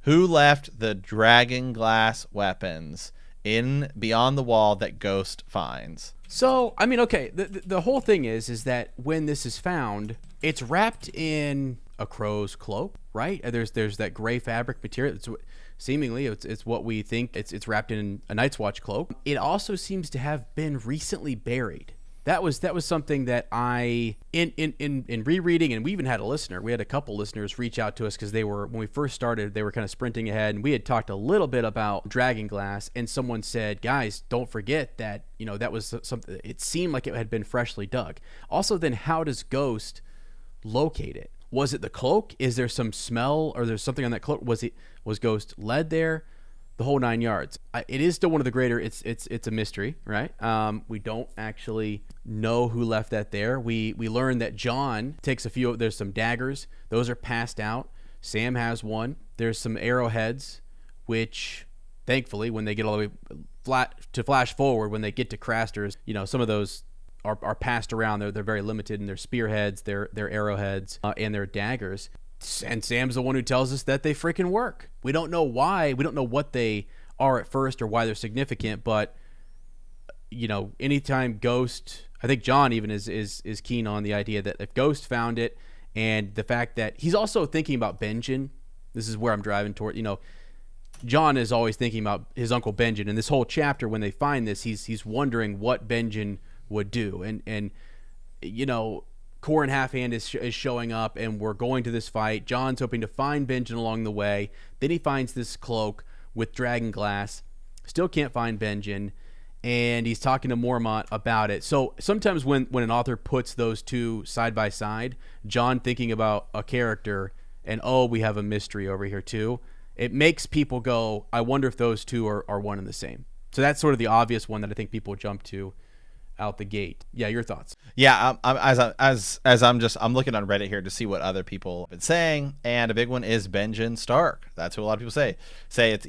Who left the Dragonglass weapons in beyond the wall that Ghost finds? So, I mean, okay, the whole thing is that when this is found, it's wrapped in a crow's cloak, right? There's that gray fabric material. Seemingly, it's what we think. It's wrapped in a Night's Watch cloak. It also seems to have been recently buried. That was something that I in rereading, and we even had a listener. We had a couple listeners reach out to us because when we first started, they were kind of sprinting ahead, and we had talked a little bit about Dragonglass, and someone said, "Guys, don't forget that that was something. It seemed like it had been freshly dug." Also, then how does Ghost locate it? Was it the cloak? Is there some smell, or there's something on that cloak? Was Ghost led there? The whole 9 yards. It is still one of the greater. It's a mystery, right? We don't actually know who left that there. We learn that Jon takes a few. There's some daggers. Those are passed out. Sam has one. There's some arrowheads, which thankfully, when they get all the way flash forward, when they get to Craster's, some of those are passed around. They're very limited in their spearheads, their arrowheads, and their daggers. And Sam's the one who tells us that they freaking work. We don't know why. We don't know what they are at first or why they're significant. But anytime Ghost, I think Jon even is keen on the idea that if Ghost found it, and the fact that he's also thinking about Benjen. This is where I'm driving toward. Jon is always thinking about his uncle Benjen. And this whole chapter, when they find this, he's wondering what Benjen would do. And Qhorin Halfhand is showing up, and we're going to this fight. Jon's hoping to find Benjen along the way. Then he finds this cloak with Dragonglass. Still can't find Benjen, and he's talking to Mormont about it. So sometimes when an author puts those two side by side, Jon thinking about a character, and we have a mystery over here too, it makes people go, I wonder if those two are one and the same. So that's sort of the obvious one that I think people jump to out the gate. Yeah, your thoughts? Yeah, I'm looking on Reddit here to see what other people have been saying, and a big one is Benjen Stark. That's who a lot of people say.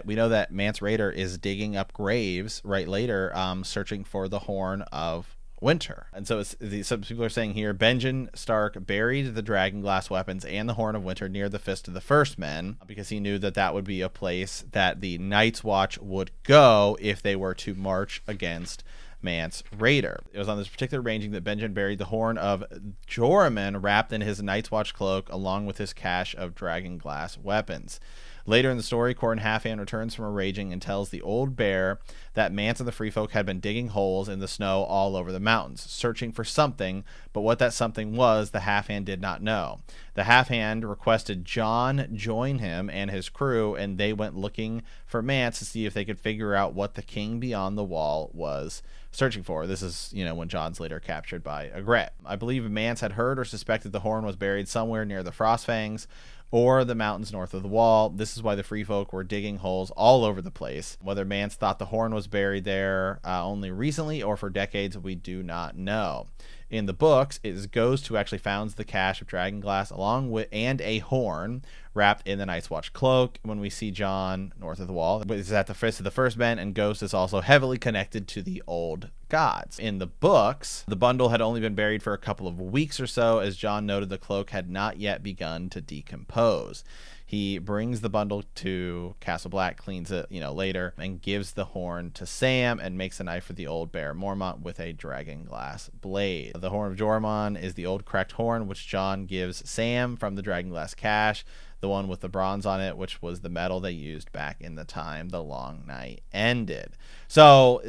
We know that Mance Rayder is digging up graves right later, searching for the Horn of Winter. And so some people are saying here, Benjen Stark buried the Dragonglass weapons and the Horn of Winter near the Fist of the First Men because he knew that would be a place that the Night's Watch would go if they were to march against Mance Rayder. It was on this particular ranging that Benjen buried the Horn of Joramun wrapped in his Night's Watch cloak along with his cache of Dragonglass weapons. Later in the story, Qhorin Halfhand returns from a raging and tells the old bear that Mance and the Free Folk had been digging holes in the snow all over the mountains, searching for something, but what that something was, the Halfhand did not know. The Halfhand requested Jon join him and his crew, and they went looking for Mance to see if they could figure out what the king beyond the wall was searching for. This is, when Jon's later captured by Ygritte. I believe Mance had heard or suspected the horn was buried somewhere near the Frostfangs or the mountains north of the wall. This is why the Free Folk were digging holes all over the place. Whether Mance thought the horn was buried there only recently or for decades, we do not know. In the books, it is Ghost who actually founds the cache of Dragonglass and a horn wrapped in the Night's Watch cloak. When we see Jon north of the wall, it's at the Fist of the First Men, and Ghost is also heavily connected to the old gods. In the books, the bundle had only been buried for a couple of weeks or so, as Jon noted the cloak had not yet begun to decompose. He brings the bundle to Castle Black, cleans it, later, and gives the horn to Sam and makes a knife for the old bear Mormont with a Dragonglass blade. The Horn of Joramun is the old cracked horn, which Jon gives Sam from the Dragonglass cache, the one with the bronze on it, which was the metal they used back in the time the Long Night ended. So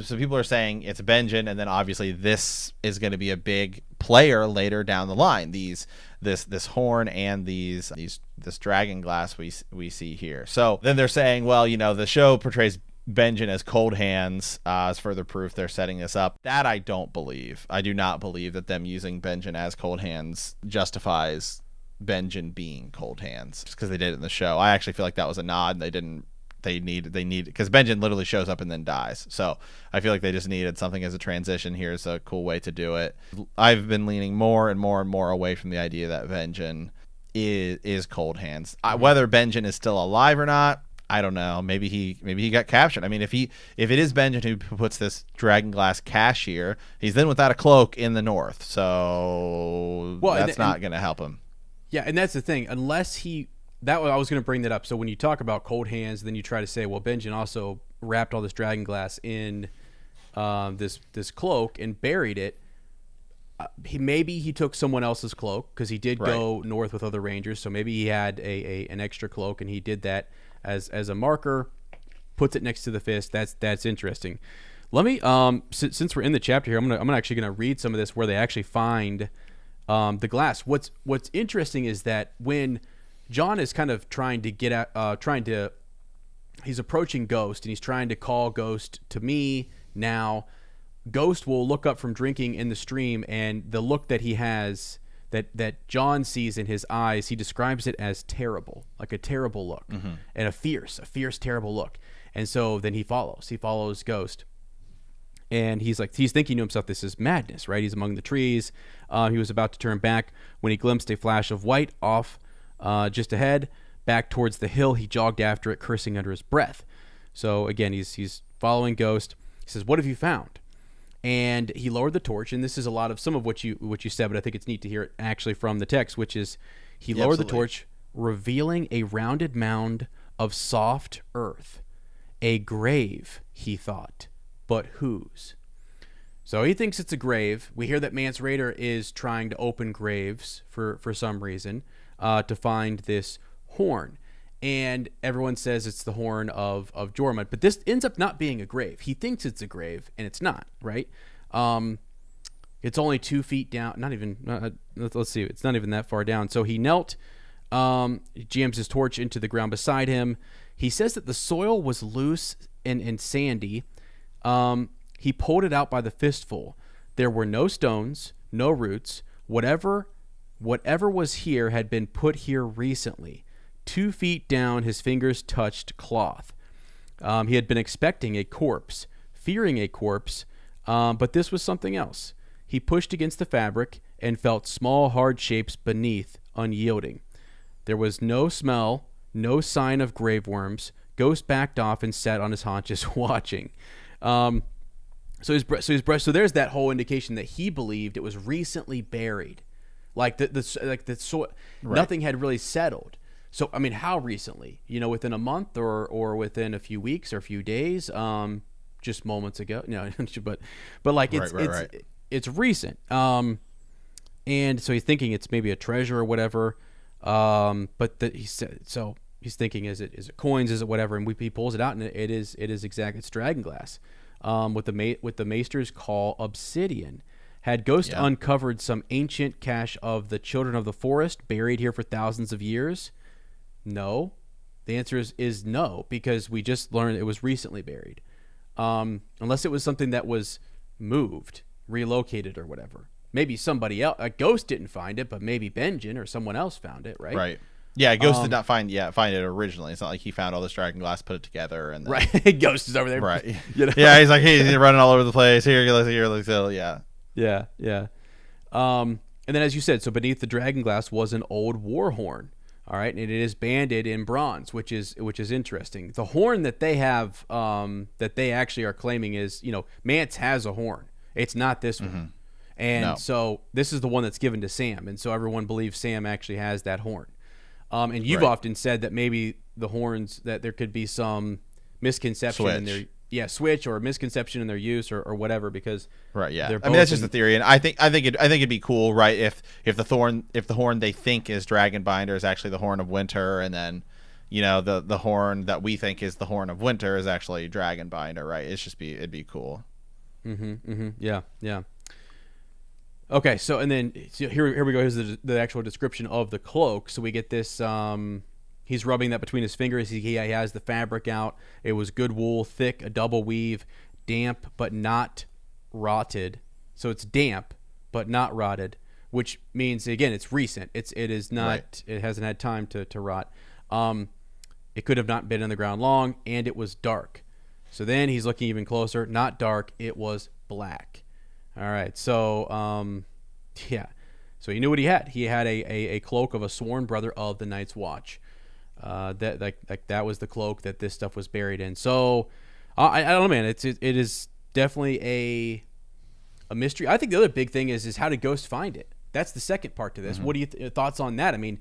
people are saying it's Benjen, and then obviously this is going to be a big player later down the line. This horn and this Dragonglass we see here. So then they're saying, well, the show portrays Benjen as cold hands as further proof they're setting this up. That I don't believe. I do not believe that them using Benjen as cold hands justifies Benjen being cold hands just because they did it in the show. I actually feel like that was a nod, and they need because Benjen literally shows up and then dies. So I feel like they just needed something as a transition. Here's a cool way to do it. I've been leaning more and more and more away from the idea that Benjen is cold hands. Whether Benjen is still alive or not, I don't know. Maybe he got captured. I mean, if it is Benjen who puts this Dragonglass cache here, he's then without a cloak in the north. So that's not going to help him. Yeah, and that's the thing. Unless he I was going to bring that up. So when you talk about cold hands, then you try to say, well, Benjen also wrapped all this Dragonglass in this cloak and buried it. Maybe he took someone else's cloak because he did go north with other rangers. So maybe he had an extra cloak and he did that as a marker, puts it next to the fist. That's interesting. Let me since we're in the chapter here, I'm actually gonna read some of this where they actually find the glass. What's interesting is that when Jon is kind of trying to get at he's approaching Ghost and he's trying to call Ghost to me now. Ghost will look up from drinking in the stream, and the look that he has that Jon sees in his eyes, he describes it as terrible, like a terrible look, and a fierce, terrible look. And so then he follows Ghost. And he's thinking to himself, this is madness, right? He's among the trees. He was about to turn back when he glimpsed a flash of white off just ahead, back towards the hill. He jogged after it, cursing under his breath. So again, he's following Ghost. He says, "What have you found?" And he lowered the torch. And this is a lot of some of what you said, but I think it's neat to hear it actually from the text, which is he lowered the torch, revealing a rounded mound of soft earth. A grave, he thought. But whose? So he thinks it's a grave. We hear that Mance Rayder is trying to open graves for some reason to find this horn. And everyone says it's the horn of Jormungand. But this ends up not being a grave. He thinks it's a grave, and it's not, right? It's only 2 feet down. Not even, let's see. It's not even that far down. So he knelt, jams his torch into the ground beside him. He says that the soil was loose and sandy. He pulled it out by the fistful. There were no stones, no roots. Whatever was here had been put here recently. 2 feet down, his fingers touched cloth. He had been expecting a corpse, fearing a corpse, but this was something else. He pushed against the fabric and felt small, hard shapes beneath, unyielding. There was no smell, no sign of grave worms. Ghost backed off and sat on his haunches, watching. So there's that whole indication that he believed it was recently buried, nothing had really settled. So I mean, how recently? Within a month or within a few weeks or a few days? Just moments ago. No, but it's recent. And so he's thinking it's maybe a treasure or whatever. He said so. He's thinking, is it coins? Is it whatever? And he pulls it out, and it is exact. It's Dragonglass. What the maesters call obsidian. Had Ghost uncovered some ancient cache of the children of the forest buried here for thousands of years? No. The answer is no, because we just learned it was recently buried. Unless it was something that was moved, relocated, or whatever. Maybe somebody else, a Ghost didn't find it, but maybe Benjen or someone else found it, right? Right. Yeah, Ghost did not find it originally. It's not like he found all this Dragonglass, put it together, and then... right. Ghost is over there, right? Yeah, he's like he's running all over the place. Yeah. And then, as you said, so beneath the Dragonglass was an old war horn. All right, and it is banded in bronze, which is interesting. The horn that they have, that they actually are claiming is, Mance has a horn. It's not this one, and so this is the one that's given to Sam, and so everyone believes Sam actually has that horn. And you've often said that maybe the horns, that there could be some misconception in their switch or misconception in their use or whatever, because that's just a theory, and I think it'd be cool, right, if the horn they think is Dragonbinder is actually the Horn of Winter, and then the horn that we think is the Horn of Winter is actually Dragonbinder, right? It'd be cool. Yeah. Okay, so and then here we go. Here's the actual description of the cloak. So we get this. He's rubbing that between his fingers. He has the fabric out. It was good wool, thick, a double weave, damp but not rotted. So it's damp but not rotted, which means again it's recent. It is not. Right. It hasn't had time to rot. It could have not been in the ground long, and it was dark. So then he's looking even closer. Not dark. It was black. All right, so so he knew what he had. He had a cloak of a sworn brother of the Night's Watch. That was the cloak that this stuff was buried in. So I don't know, man. It is definitely a mystery. I think the other big thing is how did Ghost find it? That's the second part to this. What are your thoughts on that? I mean,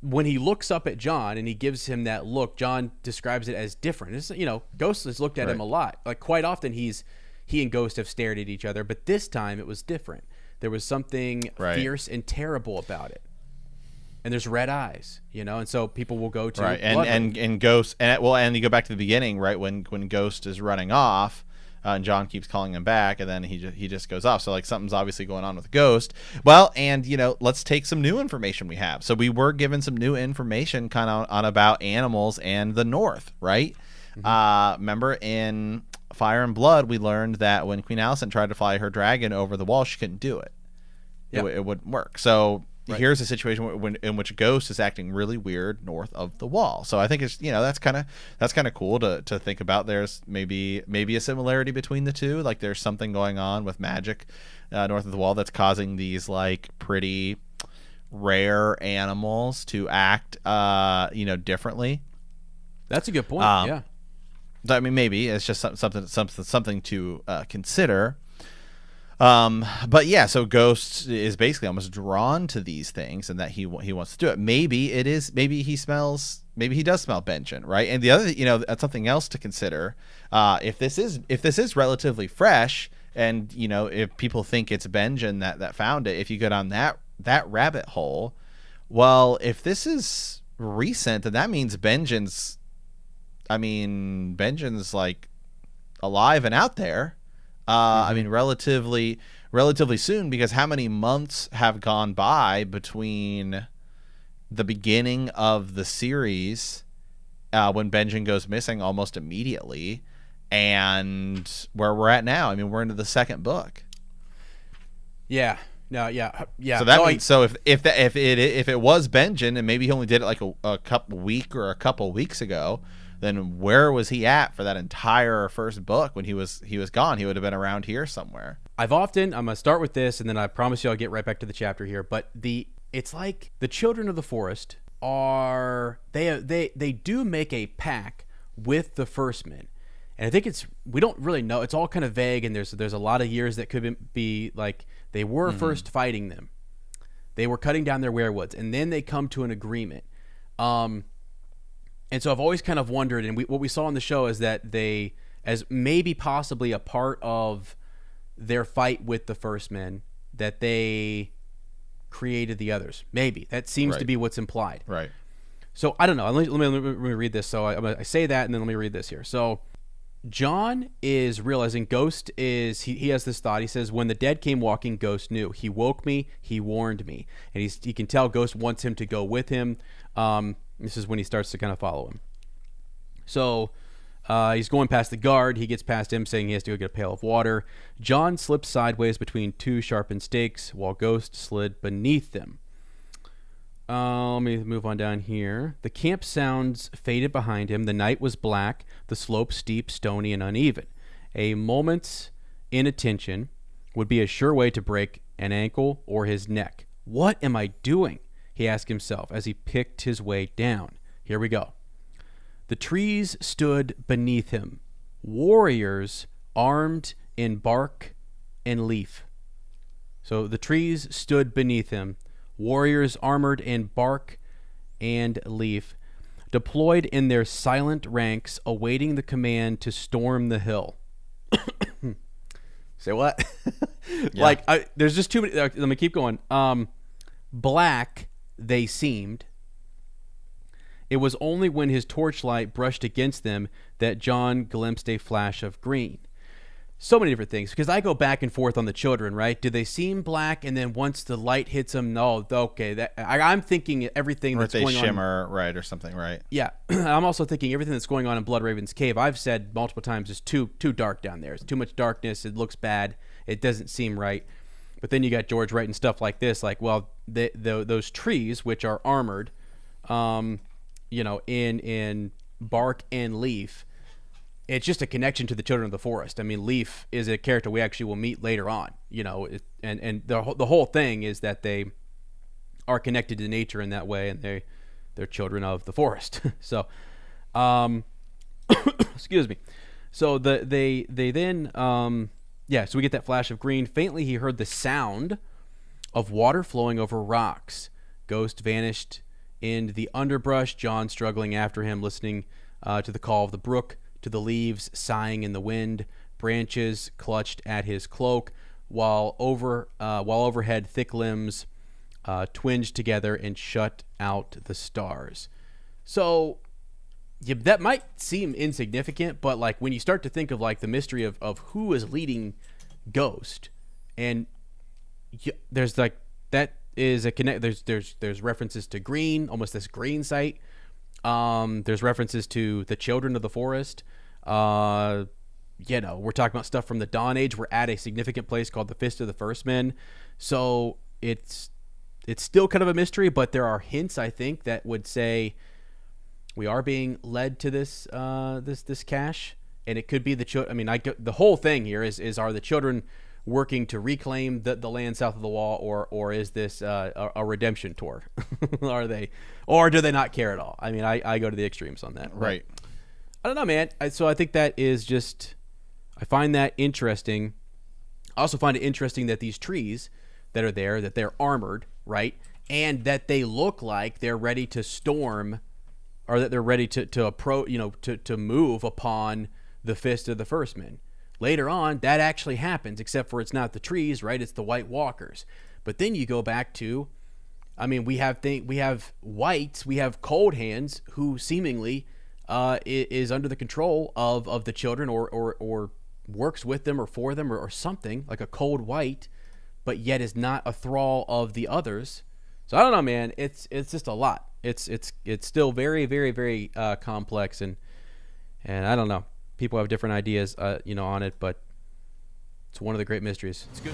when he looks up at Jon and he gives him that look, Jon describes it as different. It's, Ghost has looked at him a lot. Like quite often he and Ghost have stared at each other, but this time it was different. There was something fierce and terrible about it. And there's red eyes, and so people will go to and Ghost and you go back to the beginning, right, when Ghost is running off. And Jon keeps calling him back, and then he just goes off. So like something's obviously going on with Ghost. Well, and let's take some new information we have. So we were given some new information kind of on about animals and the North, right? Mm-hmm. Remember in Fire and Blood, we learned that when Queen Alicent tried to fly her dragon over the wall, she couldn't do it. Yep. It wouldn't work. So here's a situation in which Ghost is acting really weird north of the wall. So I think it's that's kind of cool to think about. There's maybe a similarity between the two. Like there's something going on with magic north of the wall that's causing these like pretty rare animals to act differently. That's a good point. Yeah. I mean, maybe it's just something to consider. But yeah, so Ghost is basically almost drawn to these things, and that he wants to do it. Maybe he does smell Benjen, right? And the other, that's something else to consider. If this is relatively fresh, and if people think it's Benjen that found it, if you go down that rabbit hole, well, if this is recent, then that means Benjen's like alive and out there. I mean, relatively soon, because how many months have gone by between the beginning of the series, when Benjen goes missing almost immediately, and where we're at now? I mean, we're into the second book. Yeah. No. Yeah. So that means if it was Benjen, and maybe he only did it like a couple weeks ago, then where was he at for that entire first book when he was gone? He would have been around here somewhere. I'm going to start with this, and then I promise you I'll get right back to the chapter here. But it's like the Children of the Forest they do make a pact with the First Men. And I think we don't really know. It's all kind of vague, and there's a lot of years that could be like they were first fighting them. They were cutting down their werewoods, and then they come to an agreement. And so I've always kind of wondered, and what we saw on the show is that they, as maybe possibly a part of their fight with the First Men, that they created the others. Maybe. That seems to be what's implied. Right. So I don't know. Let me read this. So I say that, and then let me read this here. So Jon is realizing Ghost is, he has this thought. He says, when the dead came walking, Ghost knew. He woke me. He warned me. And he can tell Ghost wants him to go with him. This is when he starts to kind of follow him. So he's going past the guard. He gets past him, saying he has to go get a pail of water. Jon slipped sideways between two sharpened stakes, while Ghost slid beneath them. Let me move on down here. The camp sounds faded behind him. The night was black, the slope steep, stony, and uneven. A moment's inattention would be a sure way to break an ankle or his neck. What am I doing? He asked himself as he picked his way down. Here we go. The trees stood beneath him, warriors armed in bark and leaf. So the trees stood beneath him, warriors armored in bark and leaf, deployed in their silent ranks, awaiting the command to storm the hill. Say what? Yeah. There's just too many. Let me keep going. Black they seemed. It was only when his torchlight brushed against them that Jon glimpsed a flash of green. So many different things, because I go back and forth on the children, right? Do they seem black, and then once the light hits them, no, okay. I'm thinking everything that's going on. Or they shimmer, right, or something, right? Yeah. I'm also thinking everything that's going on in Bloodraven's cave, I've said multiple times, is too dark down there. It's too much darkness. It looks bad. It doesn't seem right. But then you got George writing stuff like this, like, well, those trees, which are armored, in bark and leaf, it's just a connection to the Children of the Forest. I mean, Leaf is a character we actually will meet later on, and the whole thing is that they are connected to nature in that way, and they're children of the forest. So, excuse me. So they then so we get that flash of green. Faintly, he heard the sound of water flowing over rocks. Ghost vanished in the underbrush. Jon struggling after him, listening to the call of the brook, to the leaves sighing in the wind, branches clutched at his cloak, while overhead thick limbs twinged together and shut out the stars. So yeah, that might seem insignificant, but like when you start to think of like the mystery of who is leading Ghost, and there's like that is a connect. There's references to green, almost this green site. There's references to the children of the forest. We're talking about stuff from the Dawn Age. We're at a significant place called the Fist of the First Men. So it's still kind of a mystery, but there are hints, I think, that would say we are being led to this cache, and it could be the children. I mean, the whole thing here is are the children working to reclaim the land south of the wall, or is this a redemption tour? Are they, or do they not care at all? I mean, I go to the extremes on that. Right. I don't know, man. So I think that is just, I find that interesting. I also find it interesting that these trees that are there, that they're armored, right? And that they look like they're ready to storm, or that they're ready to approach, to move upon the Fist of the First Men. Later on, that actually happens, except for it's not the trees, right? It's the White Walkers. But then you go back to, I mean, we have whites, we have cold hands who seemingly is under the control of the children, or works with them or for them, or something like a cold white, but yet is not a thrall of the others. So I don't know, man. It's just a lot. It's still very, very, very complex, and I don't know. People have different ideas, on it, but it's one of the great mysteries. It's good.